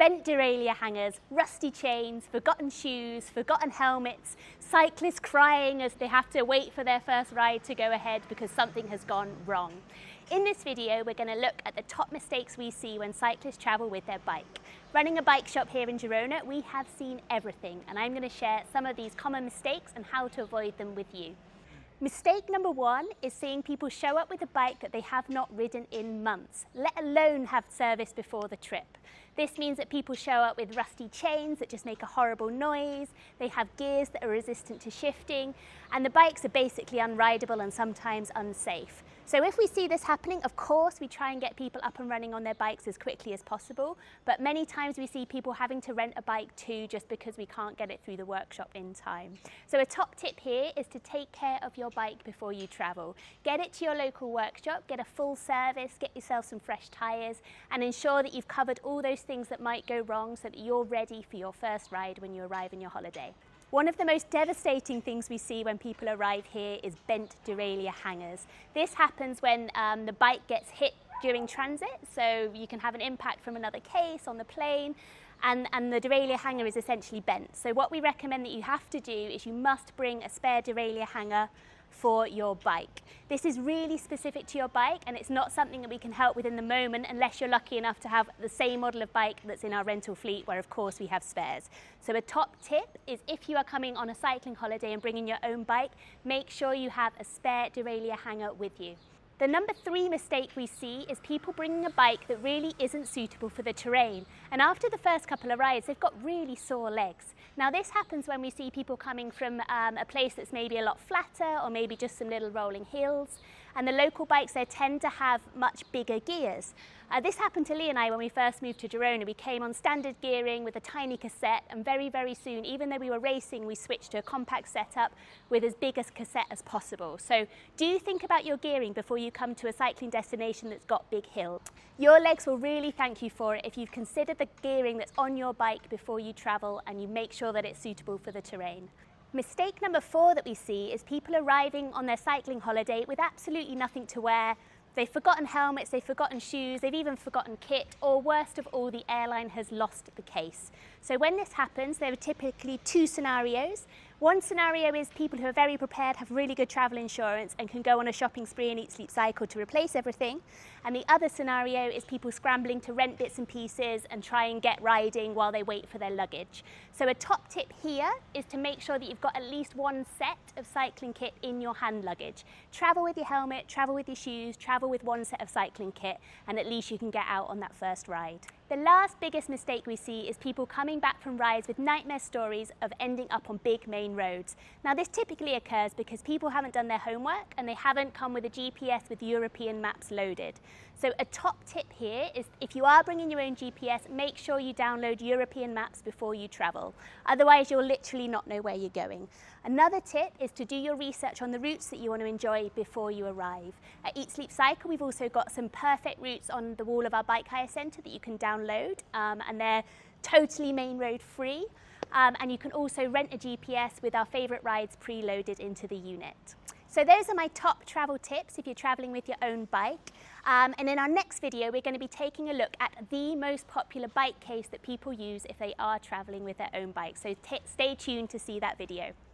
bent derailleur hangers, rusty chains, forgotten shoes, forgotten helmets, cyclists crying as they have to wait for their first ride to go ahead because something has gone wrong. In this video, we're going to look at the top mistakes we see when cyclists travel with their bike. Running a bike shop here in Girona, we have seen everything, and I'm going to share some of these common mistakes and how to avoid them with you. Mistake number one is seeing people show up with a bike that they have not ridden in months, let alone have service before the trip. This means that people show up with rusty chains that just make a horrible noise, they have gears that are resistant to shifting, and the bikes are basically unrideable and sometimes unsafe. So if we see this happening, of course we try and get people up and running on their bikes as quickly as possible, but many times we see people having to rent a bike too just because we can't get it through the workshop in time. So a top tip here is to take care of your bike before you travel. Get it to your local workshop, get a full service, get yourself some fresh tyres, and ensure that you've covered all those things that might go wrong so that you're ready for your first ride when you arrive on your holiday. One of the most devastating things we see when people arrive here is bent derailleur hangers. This happens when the bike gets hit during transit, so you can have an impact from another case on the plane, and the derailleur hanger is essentially bent. So what we recommend that you have to do is you must bring a spare derailleur hanger for your bike. This is really specific to your bike, and it's not something that we can help with in the moment unless you're lucky enough to have the same model of bike that's in our rental fleet, where of course we have spares. So a top tip is if you are coming on a cycling holiday and bringing your own bike, make sure you have a spare derailleur hanger with you. The number three mistake we see is people bringing a bike that really isn't suitable for the terrain, and after the first couple of rides they've got really sore legs. Now this happens when we see people coming from a place that's maybe a lot flatter or maybe just some little rolling hills, and the local bikes there tend to have much bigger gears. This happened to Lee and I when we first moved to Girona. We came on standard gearing with a tiny cassette, and very soon, even though we were racing, we switched to a compact setup with as big a cassette as possible. So do think about your gearing before you come to a cycling destination that's got big hills. Your legs will really thank you for it if you've considered the gearing that's on your bike before you travel and you make sure that it's suitable for the terrain. Mistake number four that we see is people arriving on their cycling holiday with absolutely nothing to wear. They've forgotten helmets, they've forgotten shoes, they've even forgotten kit, or worst of all, the airline has lost the case. So when this happens, there are typically two scenarios. One scenario is people who are very prepared, have really good travel insurance and can go on a shopping spree and eat, sleep, cycle to replace everything. And the other scenario is people scrambling to rent bits and pieces and try and get riding while they wait for their luggage. So a top tip here is to make sure that you've got at least one set of cycling kit in your hand luggage. Travel with your helmet, travel with your shoes, travel with one set of cycling kit, and at least you can get out on that first ride. The last biggest mistake we see is people coming back from rides with nightmare stories of ending up on big main roads. Now this typically occurs because people haven't done their homework and they haven't come with a GPS with European maps loaded. So a top tip here is if you are bringing your own GPS, make sure you download European maps before you travel. Otherwise you'll literally not know where you're going. Another tip is to do your research on the routes that you want to enjoy before you arrive. At Eat, Sleep, Cycle we've also got some perfect routes on the wall of our bike hire centre that you can download, and they're totally main road free. And you can also rent a GPS with our favourite rides preloaded into the unit. So those are my top travel tips if you're travelling with your own bike. And in our next video, we're going to be taking a look at the most popular bike case that people use if they are travelling with their own bike. So stay tuned to see that video.